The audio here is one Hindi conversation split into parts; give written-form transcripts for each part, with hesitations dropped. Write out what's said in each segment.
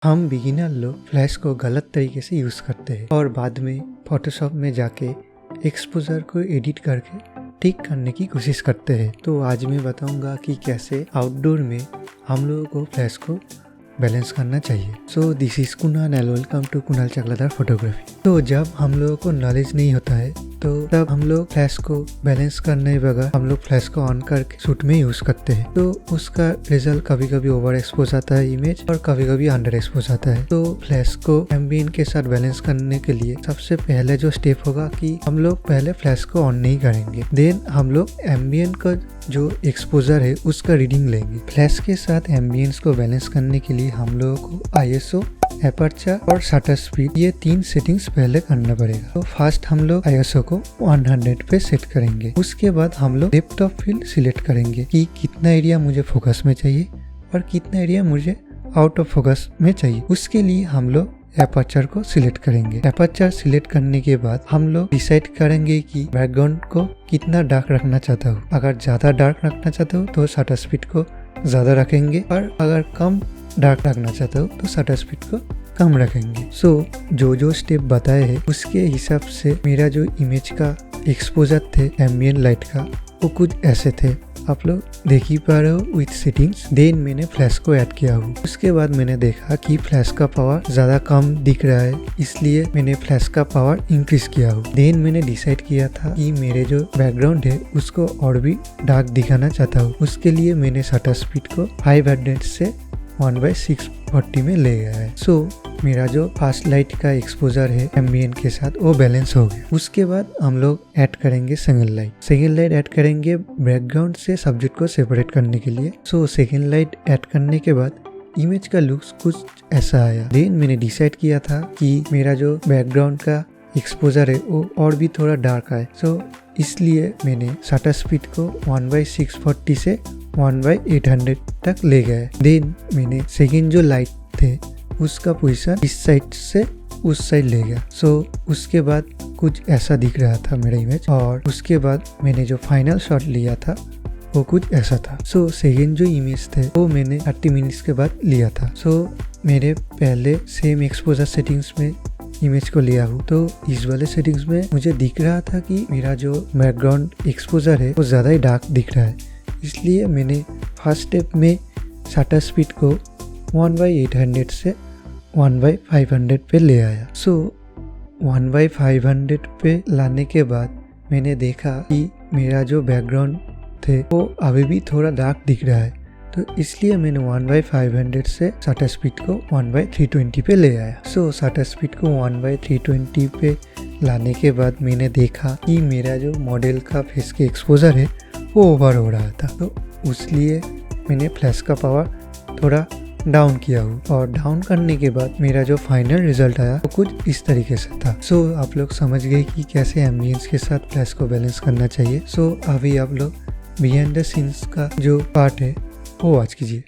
हम बिगिनर लोग फ्लैश को गलत तरीके से यूज़ करते हैं और बाद में फोटोशॉप में जाके एक्सपोजर को एडिट करके ठीक करने की कोशिश करते हैं। तो आज मैं बताऊंगा कि कैसे आउटडोर में हम लोगों को फ्लैश को बैलेंस करना चाहिए। So this is Kunal and welcome to Kunal Chakladar photography. तो जब हम लोगों को नॉलेज नहीं होता है तो तब हम लोग फ्लैश को बैलेंस करने बगैर हम लोग फ्लैश को ऑन करके शूट में यूज करते हैं। तो उसका रिजल्ट कभी कभी ओवर एक्सपोज आता है इमेज और कभी कभी अंडर एक्सपोज आता है। तो फ्लैश को एम्बियंट के साथ बैलेंस करने के लिए सबसे पहले जो स्टेप होगा कि हम लोग पहले फ्लैश को ऑन नहीं करेंगे, देन हम लोग एम्बियंट का जो एक्सपोजर है उसका रीडिंग लेंगे। फ्लैश के साथ एम्बियंस को बैलेंस करने के लिए हम लोगों को आईएसओ, एपर्चर और शटर स्पीड ये 3 सेटिंग्स पहले करना पड़ेगा। तो फर्स्ट हम लोग आईएसओ को 100 पे सेट करेंगे। उसके बाद हम लोग डेप्थ ऑफ फील्ड सिलेक्ट करेंगे कि कितना एरिया मुझे फोकस में चाहिए और कितना एरिया मुझे आउट ऑफ फोकस में चाहिए। उसके लिए हम लोग एपर्चर को सिलेक्ट करेंगे। एपर्चर सिलेक्ट करने के बाद हम लोग डिसाइड करेंगे कि बैकग्राउंड को कितना डार्क रखना चाहता हूँ। अगर ज्यादा डार्क रखना चाहते हो तो शटर स्पीड को ज्यादा रखेंगे और अगर कम डार्क रखना चाहते हो तो शटर स्पीड को कम रखेंगे। सो जो स्टेप बताए हैं उसके हिसाब से मेरा जो इमेज का एक्सपोजर थे एम्बियंट लाइट का वो कुछ ऐसे थे, आप लोग देख ही पा रहे हो विथ सेटिंग्स। देन मैंने फ्लैश को ऐड किया हूँ। उसके बाद मैंने देखा कि फ्लैश का पावर ज्यादा कम दिख रहा है, इसलिए मैंने फ्लैश का पावर इंक्रीज किया हूँ। देन मैंने डिसाइड किया था कि मेरे जो बैकग्राउंड है उसको और भी डार्क दिखाना चाहता हूँ। उसके लिए मैंने शटर स्पीड को 500 से 1/640 में ले गया है। सो मेरा जो फास्ट लाइट का एक्सपोजर है एम्बियंट के साथ वो बैलेंस हो गया। उसके बाद हम लोग ऐड करेंगे second light. Second light add करेंगे बैकग्राउंड से सब्जेक्ट को सेपरेट करने के लिए। सो सेकंड लाइट ऐड करने के बाद इमेज का लुक्स कुछ ऐसा आया। देन मैंने डिसाइड किया था कि मेरा जो बैकग्राउंड का एक्सपोजर है वो और भी थोड़ा डार्क आए। सो इसलिए मैंने शटर स्पीड को 1/640 से 1/800 तक ले गए। देन मैंने सेकंड जो लाइट थे उसका पोजीशन इस साइड से उस साइड ले गया। सो उसके बाद कुछ ऐसा दिख रहा था मेरा इमेज और उसके बाद मैंने जो फाइनल शॉट लिया था वो कुछ ऐसा था। सो सेकंड जो इमेज थे वो मैंने 30 मिनट्स के बाद लिया था। सो मेरे पहले सेम एक्सपोजर सेटिंग्स में इमेज को लिया हूँ। तो इस वाले सेटिंग्स में मुझे दिख रहा था कि मेरा जो बैकग्राउंड एक्सपोजर है वो ज़्यादा ही डार्क दिख रहा है, इसलिए मैंने फर्स्ट स्टेप में शटर स्पीड को 1/800 से 1/500 पे ले आया। सो 1/500 पे लाने के बाद मैंने देखा कि मेरा जो बैकग्राउंड थे वो अभी भी थोड़ा डार्क दिख रहा है, तो इसलिए मैंने 1/500 से शटर स्पीड को 1/320 पे ले आया। सो शटर स्पीड को 1/320 पे लाने के बाद मैंने देखा कि मेरा जो मॉडल का फेस के एक्सपोजर है वो ओवर हो रहा था। तो उसलिए मैंने फ्लैश का पावर थोड़ा डाउन किया हूँ और डाउन करने के बाद मेरा जो फाइनल रिजल्ट आया वो कुछ इस तरीके से था। सो आप लोग समझ गए कि कैसे एम्बियंस के साथ फ्लैश को बैलेंस करना चाहिए। सो अभी आप लोग बिहाइंड द सीन्स का जो पार्ट है वो वॉच कीजिए।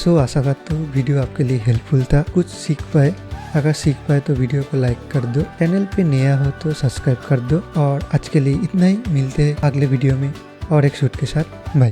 सो आशा करता हूँ वीडियो आपके लिए हेल्पफुल था, कुछ सीख पाए। अगर सीख पाए तो वीडियो को लाइक कर दो, चैनल पे नया हो तो सब्सक्राइब कर दो। और आज के लिए इतना ही, मिलते हैं अगले वीडियो में और एक शूट के साथ। बाय।